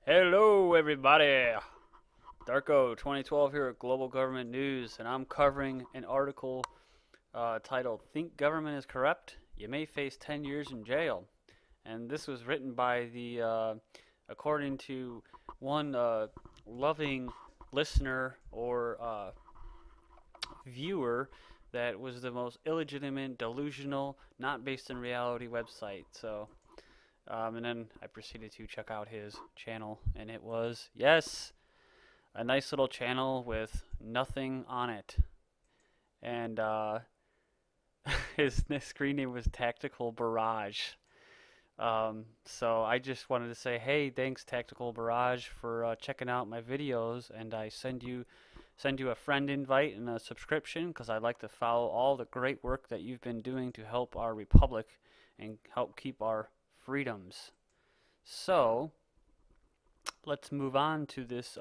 Hello, everybody. Darko 2012 here at Global Government News, and I'm covering an article titled "Think Government is Corrupt? You May Face 10 Years in Jail." And this was written by according to one loving listener or viewer, that was the most illegitimate, delusional, not based in reality website. And then I proceeded to check out his channel, and it was, yes, a nice little channel with nothing on it. And his screen name was Tactical Barrage. So I just wanted to say, hey, thanks Tactical Barrage for checking out my videos, and I send you a friend invite and a subscription because I'd like to follow all the great work that you've been doing to help our republic and help keep our freedoms. So let's move on to this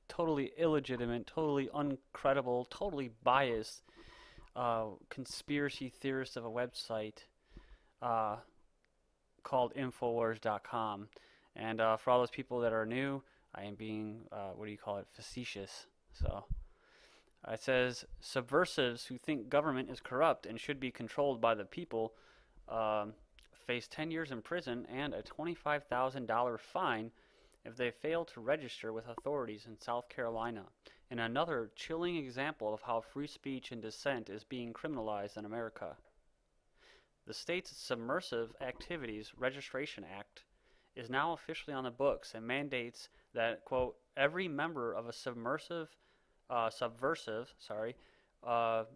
totally illegitimate, totally uncredible, totally biased conspiracy theorist of a website called Infowars.com. And for all those people that are new, I am being, facetious. So it says, subversives who think government is corrupt and should be controlled by the people face 10 years in prison and a $25,000 fine if they fail to register with authorities in South Carolina, in another chilling example of how free speech and dissent is being criminalized in America. The state's Subversive Activities Registration Act is now officially on the books and mandates that, quote, every member of a subversive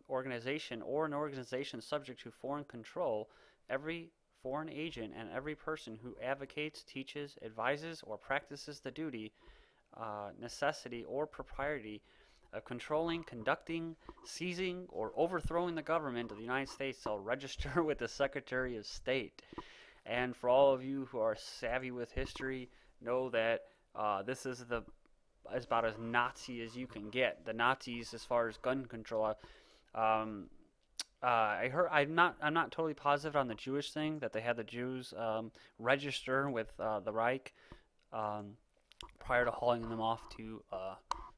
organization or an organization subject to foreign control, every foreign agent, and every person who advocates, teaches, advises, or practices the duty, necessity, or propriety of controlling, conducting, seizing, or overthrowing the government of the United States shall register with the Secretary of State. And for all of you who are savvy with history, know that this is about as Nazi as you can get. The Nazis, as far as gun control, I heard. I'm not totally positive on the Jewish thing, that they had the Jews register with the Reich prior to hauling them off to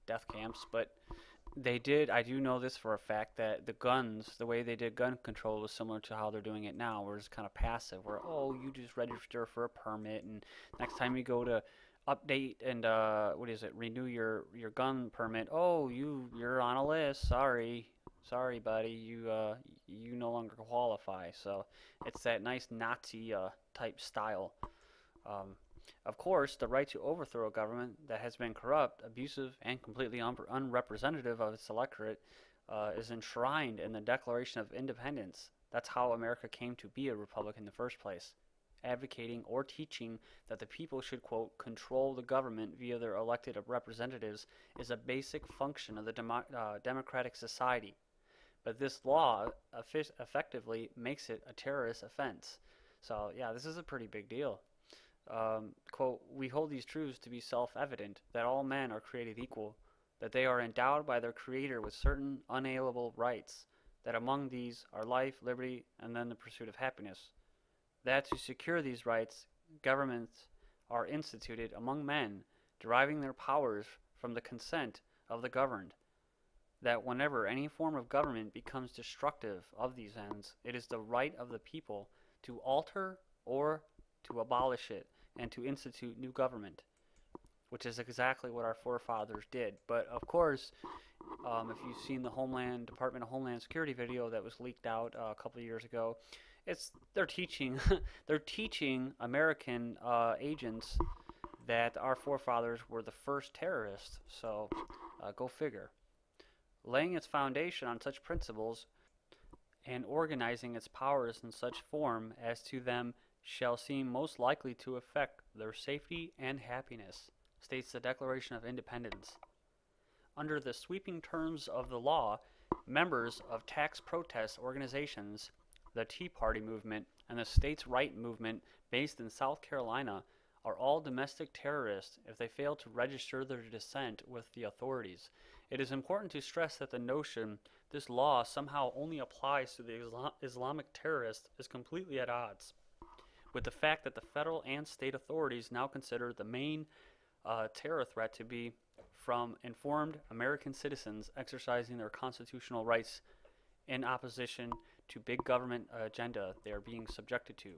death camps. But they did. I do know this for a fact, that the way they did gun control was similar to how they're doing it now, where it's kind of passive. Where, oh, you just register for a permit, and next time you go to update and renew your gun permit, oh, you're on a list. Sorry, buddy, you no longer qualify. So it's that nice Nazi type style. Of course, the right to overthrow a government that has been corrupt, abusive, and completely unrepresentative of its electorate is enshrined in the Declaration of Independence. That's how America came to be a republic in the first place. Advocating or teaching that the people should, quote, control the government via their elected representatives is a basic function of the democratic society. But this law effectively makes it a terrorist offense. So, yeah, this is a pretty big deal. Quote, we hold these truths to be self-evident, that all men are created equal, that they are endowed by their Creator with certain unalienable rights, that among these are life, liberty, and then the pursuit of happiness. That to secure these rights, governments are instituted among men, deriving their powers from the consent of the governed. That whenever any form of government becomes destructive of these ends, it is the right of the people to alter or to abolish it and to institute new government, which is exactly what our forefathers did. But of course, if you've seen the Department of Homeland Security video that was leaked out a couple of years ago, they're teaching American agents that our forefathers were the first terrorists. So go figure. Laying its foundation on such principles and organizing its powers in such form as to them shall seem most likely to affect their safety and happiness, states the Declaration of Independence. Under the sweeping terms of the law, members of tax protest organizations, the Tea Party movement, and the states' right movement based in South Carolina are all domestic terrorists if they fail to register their dissent with the authorities. It is important to stress that the notion this law somehow only applies to the Islamic terrorists is completely at odds with the fact that the federal and state authorities now consider the main a terror threat to be from informed American citizens exercising their constitutional rights in opposition to big government agenda they are being subjected to.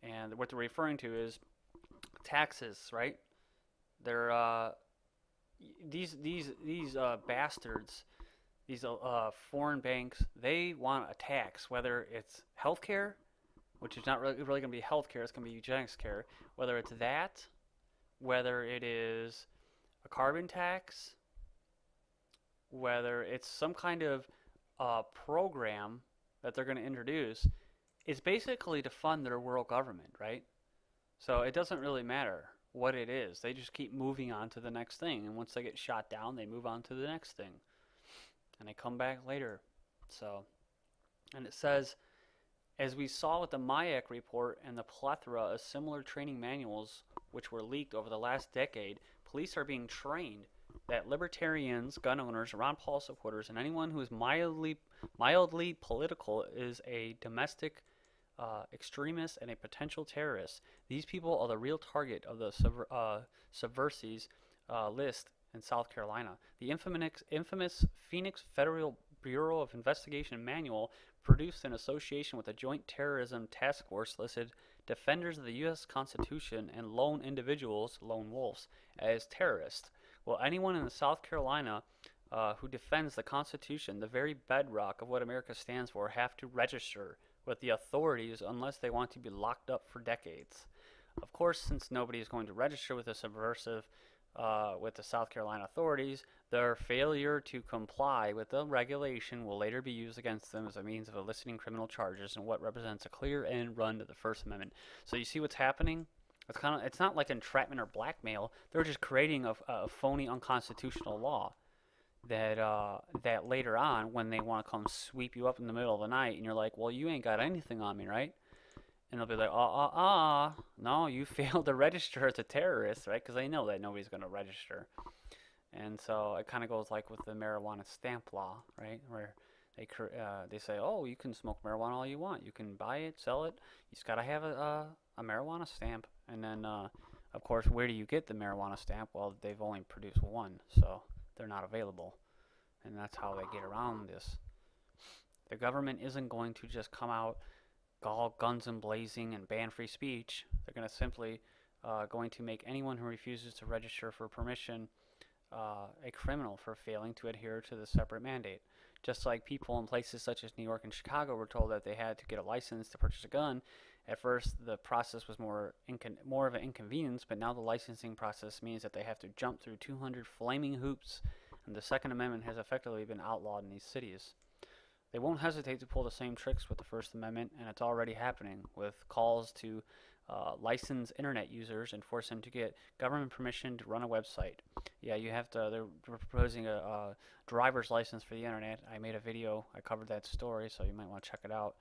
And what they're referring to is taxes, right? They're these bastards, these foreign banks, they want a tax, whether it's healthcare, which is not really going to be healthcare, it's going to be eugenics care, whether it's that, whether it is a carbon tax, whether it's some kind of program that they're going to introduce, is basically to fund their world government, right? So it doesn't really matter what it is. They just keep moving on to the next thing. And once they get shot down, they move on to the next thing. And they come back later. So, and it says, as we saw with the MIAC report and the plethora of similar training manuals which were leaked over the last decade, police are being trained that libertarians, gun owners, Ron Paul supporters, and anyone who is mildly political is a domestic extremist and a potential terrorist. These people are the real target of the subversives list in South Carolina. The infamous Phoenix Federal Bureau of Investigation manual, produced in association with the Joint Terrorism Task Force, listed defenders of the U.S. Constitution and lone individuals, lone wolves, as terrorists. Well, anyone in South Carolina who defends the Constitution, the very bedrock of what America stands for, have to register with the authorities unless they want to be locked up for decades. Of course, since nobody is going to register with the subversive, with the South Carolina authorities, their failure to comply with the regulation will later be used against them as a means of eliciting criminal charges in what represents a clear end run to the First Amendment. So you see what's happening? It's not like entrapment or blackmail. They're just creating a phony unconstitutional law that later on, when they want to come sweep you up in the middle of the night, and you're like, well, you ain't got anything on me, right? And they'll be like, no, you failed to register as a terrorist, right? Because they know that nobody's going to register. And so it kind of goes like with the marijuana stamp law, right? Where they say, oh, you can smoke marijuana all you want. You can buy it, sell it. You just got to have a marijuana stamp. And then, of course, where do you get the marijuana stamp? Well, they've only produced one, so they're not available. And that's how they get around this. The government isn't going to just come out all guns and blazing and ban free speech. They're going to simply going to make anyone who refuses to register for permission a criminal for failing to adhere to the separate mandate. Just like people in places such as New York and Chicago were told that they had to get a license to purchase a gun. At first, the process was more of an inconvenience, but now the licensing process means that they have to jump through 200 flaming hoops, and the Second Amendment has effectively been outlawed in these cities. They won't hesitate to pull the same tricks with the First Amendment, and it's already happening with calls to license internet users and force them to get government permission to run a website. Yeah, you have to. They're proposing a driver's license for the internet. I made a video. I covered that story, so you might want to check it out.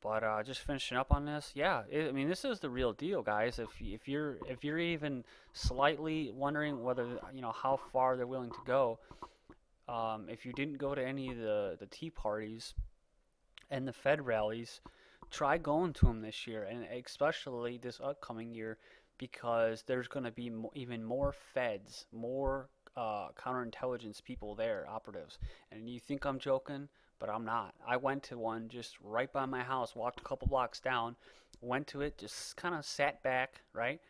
But just finishing up on this, yeah, I mean, this is the real deal, guys. If you're even slightly wondering whether how far they're willing to go, if you didn't go to any of the Tea Parties and the Fed rallies, try going to them this year, and especially this upcoming year, because there's going to be even more feds, more counterintelligence people there, operatives. And you think I'm joking, but I'm not. I went to one just right by my house, walked a couple blocks down, went to it, just kind of sat back, right?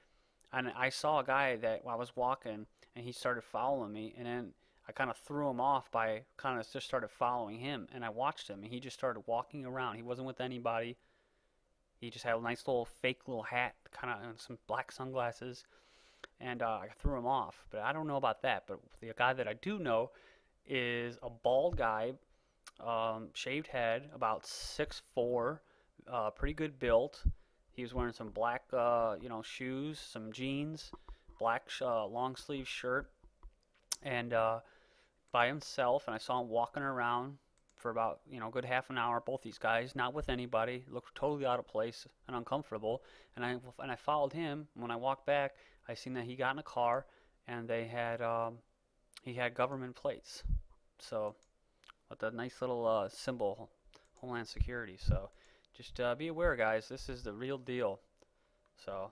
And I saw a guy that I was walking, and he started following me, and then I kind of threw him off by kind of just started following him, and I watched him, and he just started walking around. He wasn't with anybody. He just had a nice little fake little hat, kind of, and some black sunglasses, and I threw him off. But I don't know about that. But the guy that I do know is a bald guy, shaved head, about 6'4", pretty good built. He was wearing some black, shoes, some jeans, black long sleeve shirt, and by himself. And I saw him walking around for about a good half an hour. Both these guys, not with anybody, looked totally out of place and uncomfortable. And I followed him. When I walked back, I seen that he got in a car, and they had he had government plates. So with a nice little symbol, Homeland Security. So just be aware, guys. This is the real deal. So